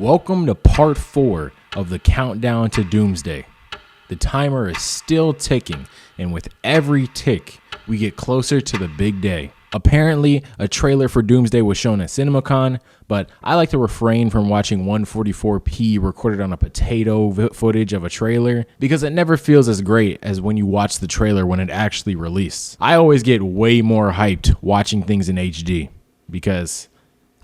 Welcome to part 4 of the countdown to Doomsday. The timer is still ticking, and with every tick, we get closer to the big day. Apparently, a trailer for Doomsday was shown at CinemaCon, but I like to refrain from watching 144p recorded on a potato footage of a trailer because it never feels as great as when you watch the trailer when it actually released. I always get way more hyped watching things in HD because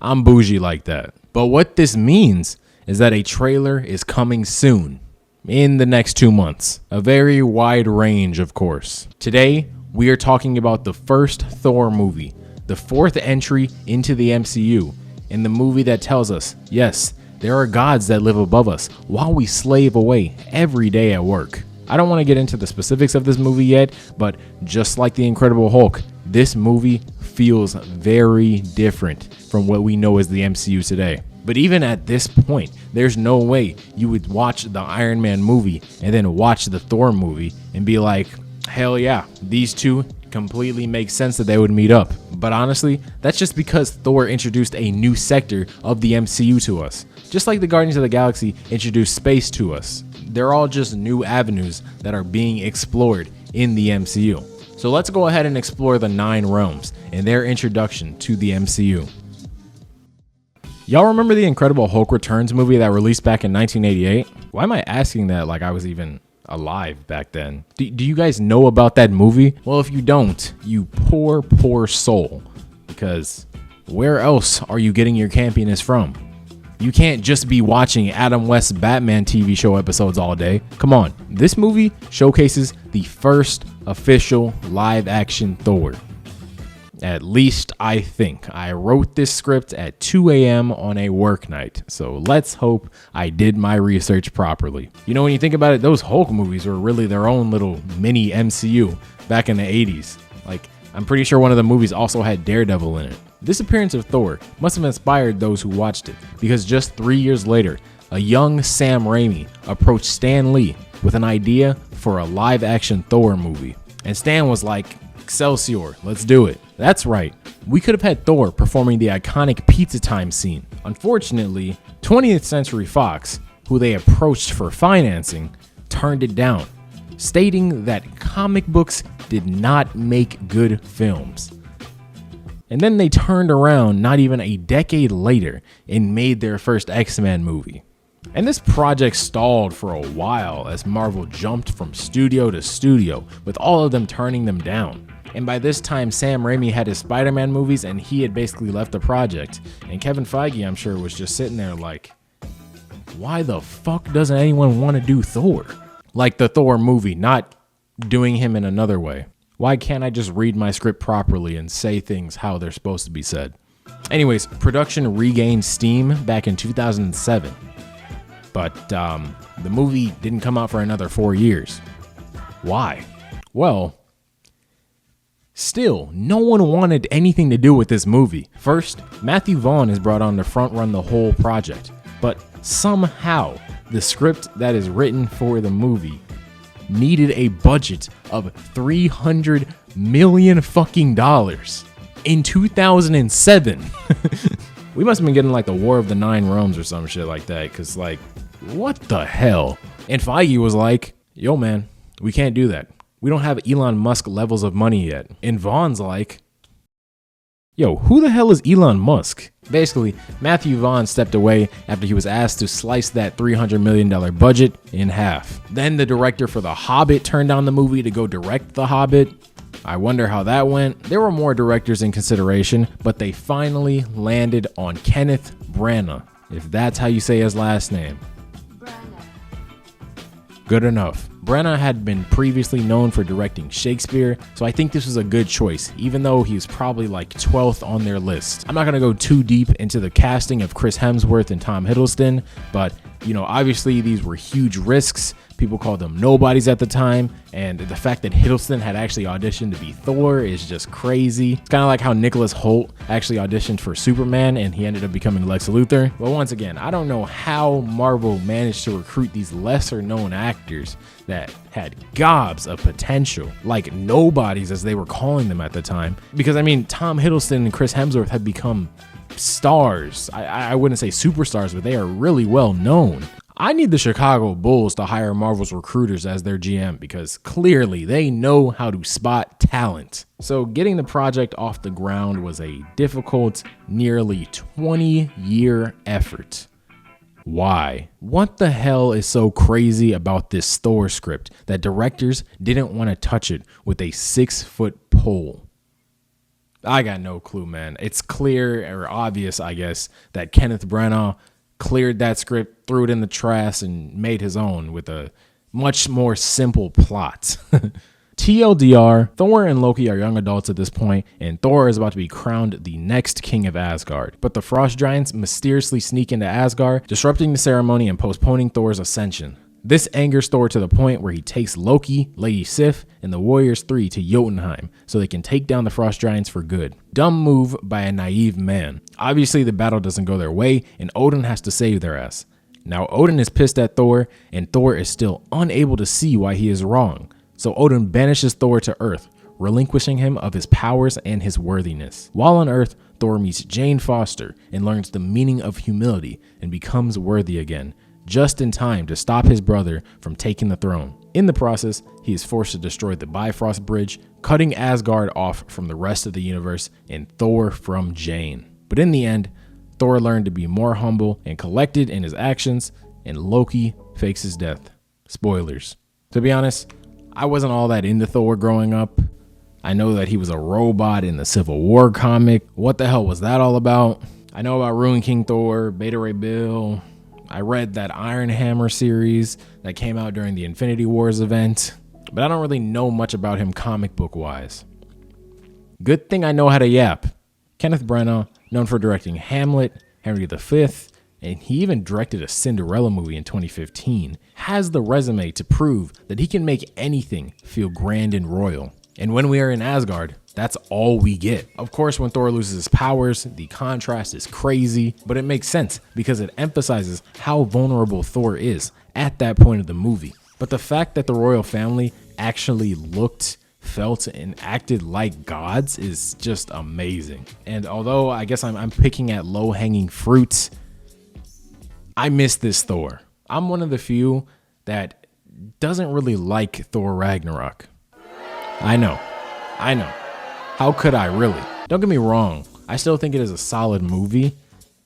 I'm bougie like that. But what this means is that a trailer is coming soon, in the next 2 months. A very wide range, of course. Today, we are talking about the first Thor movie, the fourth entry into the MCU, and the movie that tells us, yes, there are gods that live above us while we slave away every day at work. I don't want to get into the specifics of this movie yet, but just like The Incredible Hulk, this movie feels very different from what we know as the MCU today. But even at this point, there's no way you would watch the Iron Man movie and then watch the Thor movie and be like, hell yeah, these two completely make sense that they would meet up. But honestly, that's just because Thor introduced a new sector of the MCU to us. Just like the Guardians of the Galaxy introduced space to us. They're all just new avenues that are being explored in the MCU. So let's go ahead and explore the 9 realms and their introduction to the MCU. Y'all remember the Incredible Hulk Returns movie that released back in 1988? Why am I asking that like I was even alive back then? Do you guys know about that movie? Well, if you don't, you poor soul. Because where else are you getting your campiness from? You can't just be watching Adam West's Batman TV show episodes all day. Come on. This movie showcases the first official live-action Thor. At least I think. I wrote this script at 2 a.m. on a work night, so let's hope I did my research properly. You know, when you think about it, those Hulk movies were really their own little mini MCU back in the 80s. Like, I'm pretty sure one of the movies also had Daredevil in it. This appearance of Thor must have inspired those who watched it, because just 3 years later, a young Sam Raimi approached Stan Lee with an idea for a live-action Thor movie. And Stan was like, Excelsior, let's do it. That's right, we could have had Thor performing the iconic Pizza Time scene. Unfortunately, 20th Century Fox, who they approached for financing, turned it down, stating that comic books did not make good films. And then they turned around not even a decade later and made their first X-Men movie. And this project stalled for a while as Marvel jumped from studio to studio, with all of them turning them down. And by this time, Sam Raimi had his Spider-Man movies and he had basically left the project. And Kevin Feige, I'm sure, was just sitting there like, why the fuck doesn't anyone want to do Thor? Like the Thor movie, not doing him in another way. Why can't I just read my script properly and say things how they're supposed to be said? Anyways, production regained steam back in 2007. But the movie didn't come out for another 4 years. Why? Well, still, no one wanted anything to do with this movie. First, Matthew Vaughn is brought on to front run the whole project. But somehow, the script that is written for the movie needed a budget of $300 million fucking dollars in 2007. We must have been getting like the War of the 9 Realms or some shit like that, because like, what the hell? And Feige was like, yo man, we can't do that. We don't have Elon Musk levels of money yet. And Vaughn's like, yo, who the hell is Elon Musk? Basically, Matthew Vaughn stepped away after he was asked to slice that $300 million budget in half. Then the director for The Hobbit turned down the movie to go direct The Hobbit. I wonder how that went. There were more directors in consideration, but they finally landed on Kenneth Branagh, if that's how you say his last name. Good enough. Branagh had been previously known for directing Shakespeare, so I think this was a good choice, even though he was probably like 12th on their list. I'm not going to go too deep into the casting of Chris Hemsworth and Tom Hiddleston, but you know, obviously these were huge risks. People called them nobodies at the time, and the fact that Hiddleston had actually auditioned to be Thor is just crazy. It's kind of like how Nicholas Hoult actually auditioned for Superman and he ended up becoming Lex Luthor. But once again, I don't know how Marvel managed to recruit these lesser known actors that had gobs of potential, like nobodies as they were calling them at the time. Because I mean, Tom Hiddleston and Chris Hemsworth had become stars. I wouldn't say superstars, but they are really well known. I need the Chicago Bulls to hire Marvel's recruiters as their GM because clearly they know how to spot talent. So getting the project off the ground was a difficult, nearly 20-year effort. Why? What the hell is so crazy about this Thor script that directors didn't want to touch it with a 6-foot pole? I got no clue, man. It's clear or obvious, I guess, that Kenneth Branagh cleared that script, threw it in the trash, and made his own with a much more simple plot. TLDR, Thor and Loki are young adults at this point, and Thor is about to be crowned the next king of Asgard. But the Frost Giants mysteriously sneak into Asgard, disrupting the ceremony and postponing Thor's ascension. This angers Thor to the point where he takes Loki, Lady Sif, and the Warriors 3 to Jotunheim so they can take down the Frost Giants for good. Dumb move by a naive man. Obviously, the battle doesn't go their way, and Odin has to save their ass. Now, Odin is pissed at Thor, and Thor is still unable to see why he is wrong. So Odin banishes Thor to Earth, relinquishing him of his powers and his worthiness. While on Earth, Thor meets Jane Foster and learns the meaning of humility and becomes worthy again, just in time to stop his brother from taking the throne. In the process, he is forced to destroy the Bifrost Bridge, cutting Asgard off from the rest of the universe and Thor from Jane. But in the end, Thor learned to be more humble and collected in his actions, and Loki fakes his death. Spoilers. To be honest, I wasn't all that into Thor growing up. I know that he was a robot in the Civil War comic. What the hell was that all about? I know about Ruin King Thor, Beta Ray Bill. I read that Iron Hammer series that came out during the Infinity Wars event, but I don't really know much about him comic book wise. Good thing I know how to yap. Kenneth Branagh, known for directing Hamlet, Henry V, and he even directed a Cinderella movie in 2015, has the resume to prove that he can make anything feel grand and royal. And when we are in Asgard, that's all we get. Of course, when Thor loses his powers, the contrast is crazy, but it makes sense because it emphasizes how vulnerable Thor is at that point of the movie. But the fact that the royal family actually looked, felt, and acted like gods is just amazing. And although I guess I'm picking at low-hanging fruits, I miss this Thor. I'm one of the few that doesn't really like Thor Ragnarok. I know. How could I really? Don't get me wrong, I still think it is a solid movie.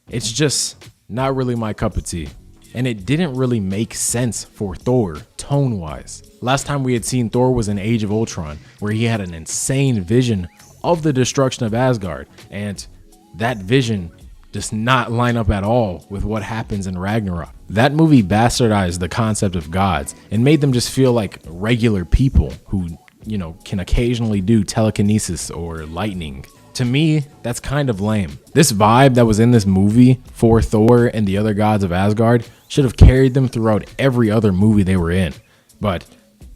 It's just not really my cup of tea. And it didn't really make sense for Thor, tone-wise. Last time we had seen Thor was in Age of Ultron, where he had an insane vision of the destruction of Asgard. And that vision does not line up at all with what happens in Ragnarok. That movie bastardized the concept of gods and made them just feel like regular people who, can occasionally do telekinesis or lightning. To me, that's kind of lame. This vibe that was in this movie for Thor and the other gods of Asgard should have carried them throughout every other movie they were in. But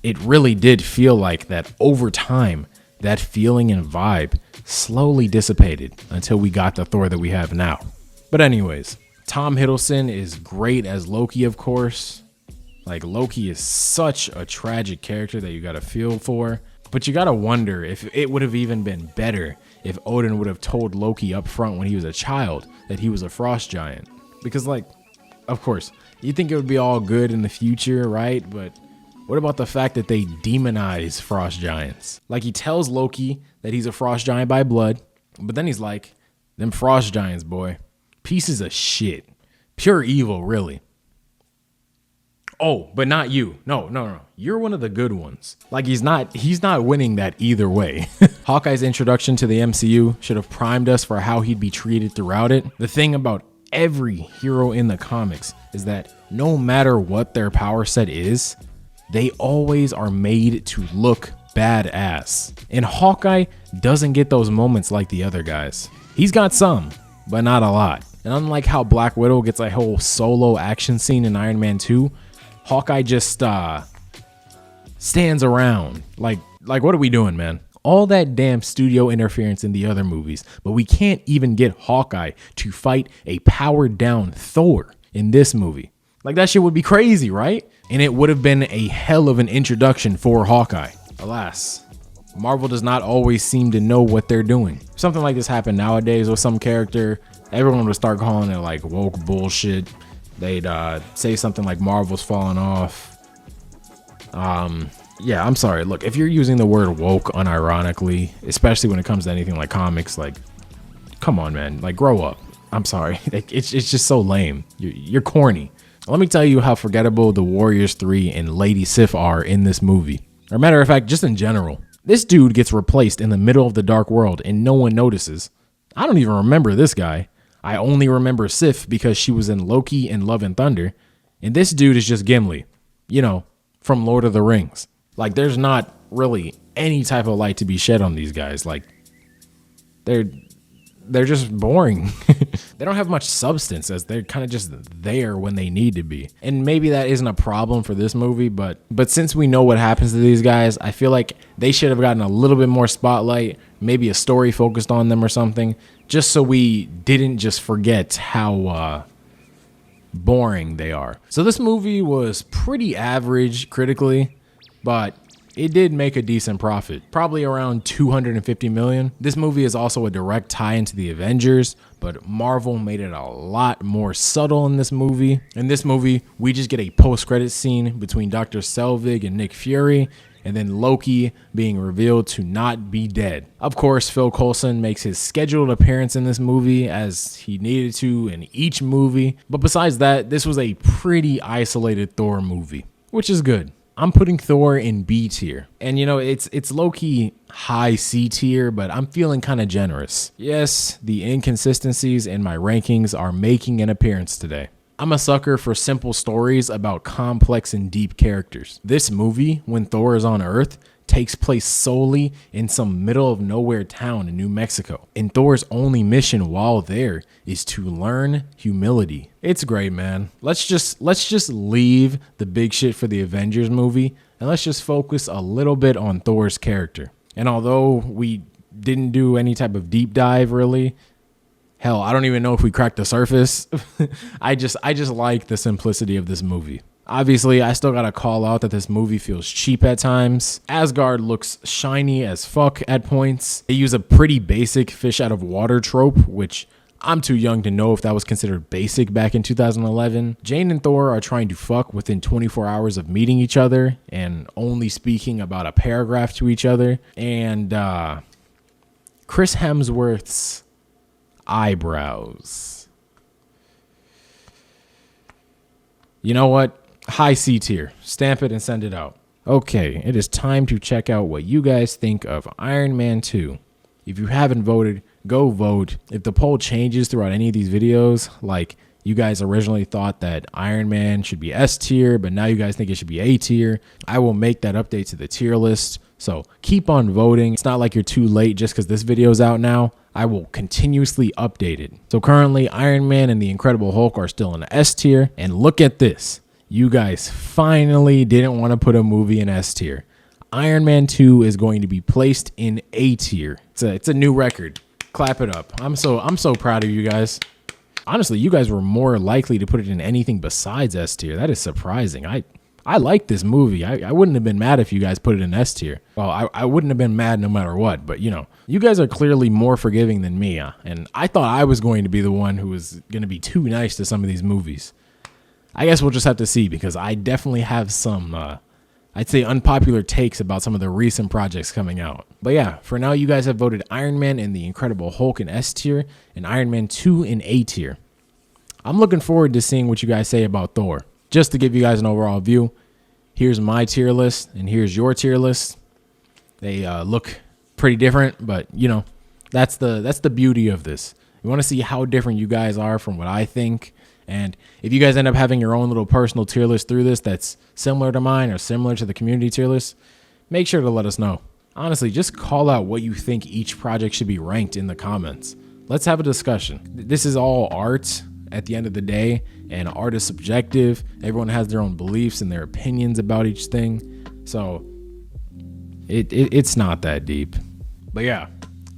it really did feel like that over time, that feeling and vibe slowly dissipated until we got the Thor that we have now. But anyways, Tom Hiddleston is great as Loki, of course. Like, Loki is such a tragic character that you gotta feel for. But you gotta wonder if it would have even been better if Odin would have told Loki up front when he was a child that he was a frost giant. Because, of course, you think it would be all good in the future, right? But what about the fact that they demonize frost giants? Like, he tells Loki that he's a frost giant by blood, but then he's like, them frost giants, boy, pieces of shit. Pure evil, really. Oh, but not you. No. You're one of the good ones. Like, he's not winning that either way. Hawkeye's introduction to the MCU should have primed us for how he'd be treated throughout it. The thing about every hero in the comics is that no matter what their power set is, they always are made to look badass. And Hawkeye doesn't get those moments like the other guys. He's got some, but not a lot. And unlike how Black Widow gets a whole solo action scene in Iron Man 2, Hawkeye just stands around. Like what are we doing, man? All that damn studio interference in the other movies, but we can't even get Hawkeye to fight a powered down Thor in this movie. Like, that shit would be crazy, right? And it would have been a hell of an introduction for Hawkeye. Alas, Marvel does not always seem to know what they're doing. If something like this happened nowadays with some character, everyone would start calling it like woke bullshit. They'd say something like Marvel's falling off. Yeah, I'm sorry. Look, if you're using the word woke unironically, especially when it comes to anything like comics, like, come on, man, like, grow up. I'm sorry. It's just so lame. You're corny. Let me tell you how forgettable the Warriors 3 and Lady Sif are in this movie. Or matter of fact, just in general. This dude gets replaced in the middle of the Dark World and no one notices. I don't even remember this guy. I only remember Sif because she was in Loki and Love and Thunder. And this dude is just Gimli, you know, from Lord of the Rings. Like, there's not really any type of light to be shed on these guys. Like, they're just boring. They don't have much substance, as they're kind of just there when they need to be. And maybe that isn't a problem for this movie, but since we know what happens to these guys, I feel like they should have gotten a little bit more spotlight, maybe a story focused on them or something, just so we didn't just forget how boring they are. So this movie was pretty average critically, but it did make a decent profit, probably around 250 million. This movie is also a direct tie into the Avengers, but Marvel made it a lot more subtle in this movie. In this movie, we just get a post-credit scene between Dr. Selvig and Nick Fury, and then Loki being revealed to not be dead. Of course, Phil Coulson makes his scheduled appearance in this movie as he needed to in each movie. But besides that, this was a pretty isolated Thor movie, which is good. I'm putting Thor in B tier. And you know, it's low-key high C tier, but I'm feeling kind of generous. Yes, the inconsistencies in my rankings are making an appearance today. I'm a sucker for simple stories about complex and deep characters. This movie, when Thor is on Earth, takes place solely in some middle of nowhere town in New Mexico. And Thor's only mission while there is to learn humility. It's great, man. Let's just leave the big shit for the Avengers movie and let's just focus a little bit on Thor's character. And although we didn't do any type of deep dive really, hell, I don't even know if we cracked the surface. I just like the simplicity of this movie. Obviously, I still gotta call out that this movie feels cheap at times. Asgard looks shiny as fuck at points. They use a pretty basic fish out of water trope, which I'm too young to know if that was considered basic back in 2011. Jane and Thor are trying to fuck within 24 hours of meeting each other and only speaking about a paragraph to each other. And Chris Hemsworth's eyebrows. You know what? High C tier. Stamp it and send it out. Okay, it is time to check out what you guys think of Iron Man 2. If you haven't voted, go vote. If the poll changes throughout any of these videos, like you guys originally thought that Iron Man should be S tier, but now you guys think it should be A tier, I will make that update to the tier list. So keep on voting. It's not like you're too late just because this video is out now. I will continuously update it. So currently, Iron Man and the Incredible Hulk are still in the S tier. And look at this. You guys finally didn't want to put a movie in S tier. Iron Man 2 is going to be placed in A tier. It's a new record. Clap it up. I'm so proud of you guys. Honestly, you guys were more likely to put it in anything besides S tier. That is surprising. I like this movie. I wouldn't have been mad if you guys put it in S tier. Well, I wouldn't have been mad no matter what, but you know, you guys are clearly more forgiving than me. And I thought I was going to be the one who was going to be too nice to some of these movies. I guess we'll just have to see, because I definitely have some, I'd say, unpopular takes about some of the recent projects coming out. But yeah, for now, you guys have voted Iron Man and the Incredible Hulk in S tier and Iron Man 2 in A tier. I'm looking forward to seeing what you guys say about Thor. Just to give you guys an overall view, here's my tier list and here's your tier list. They look pretty different, but you know, that's the beauty of this. You want to see how different you guys are from what I think. And if you guys end up having your own little personal tier list through this that's similar to mine or similar to the community tier list, make sure to let us know. Honestly, just call out what you think each project should be ranked in the comments. Let's have a discussion. This is all art at the end of the day, and art is subjective. Everyone has their own beliefs and their opinions about each thing. So it's not that deep. But yeah,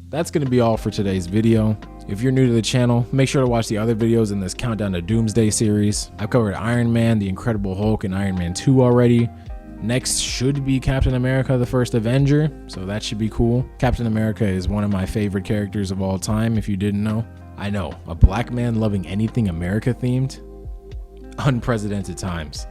that's going to be all for today's video. If you're new to the channel, make sure to watch the other videos in this Countdown to Doomsday series. I've covered Iron Man, the Incredible Hulk, and Iron Man 2 already. Next should be Captain America, the first Avenger, so that should be cool. Captain America is one of my favorite characters of all time, if you didn't know. I know, a black man loving anything America themed? Unprecedented times.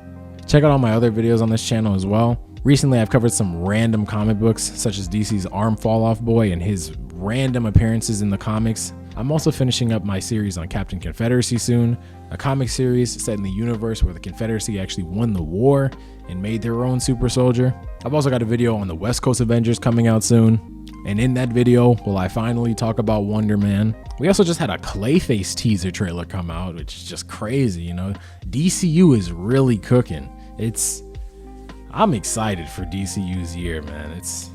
Check out all my other videos on this channel as well. Recently, I've covered some random comic books, such as DC's Arm Fall Off Boy and his random appearances in the comics. I'm also finishing up my series on Captain Confederacy soon, a comic series set in the universe where the Confederacy actually won the war and made their own super soldier. I've also got a video on the West Coast Avengers coming out soon. And in that video, will I finally talk about Wonder Man. We also just had a Clayface teaser trailer come out, which is just crazy, you know? DCU is really cooking. I'm excited for DCU's year, man. It's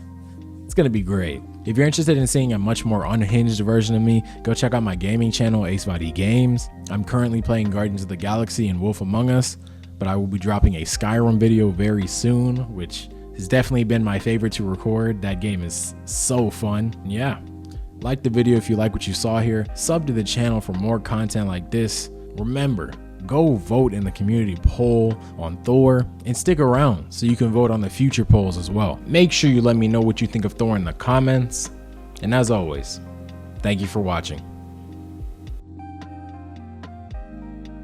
gonna be great. If you're interested in seeing a much more unhinged version of me, go check out my gaming channel, Ace5D Games. I'm currently playing Guardians of the Galaxy and Wolf Among Us, but I will be dropping a Skyrim video very soon, which has definitely been my favorite to record. That game is so fun. Yeah, like the video if you like what you saw here. Sub to the channel for more content like this. Remember, go vote in the community poll on Thor and stick around so you can vote on the future polls as well. Make sure you let me know what you think of Thor in the comments. And as always, thank you for watching.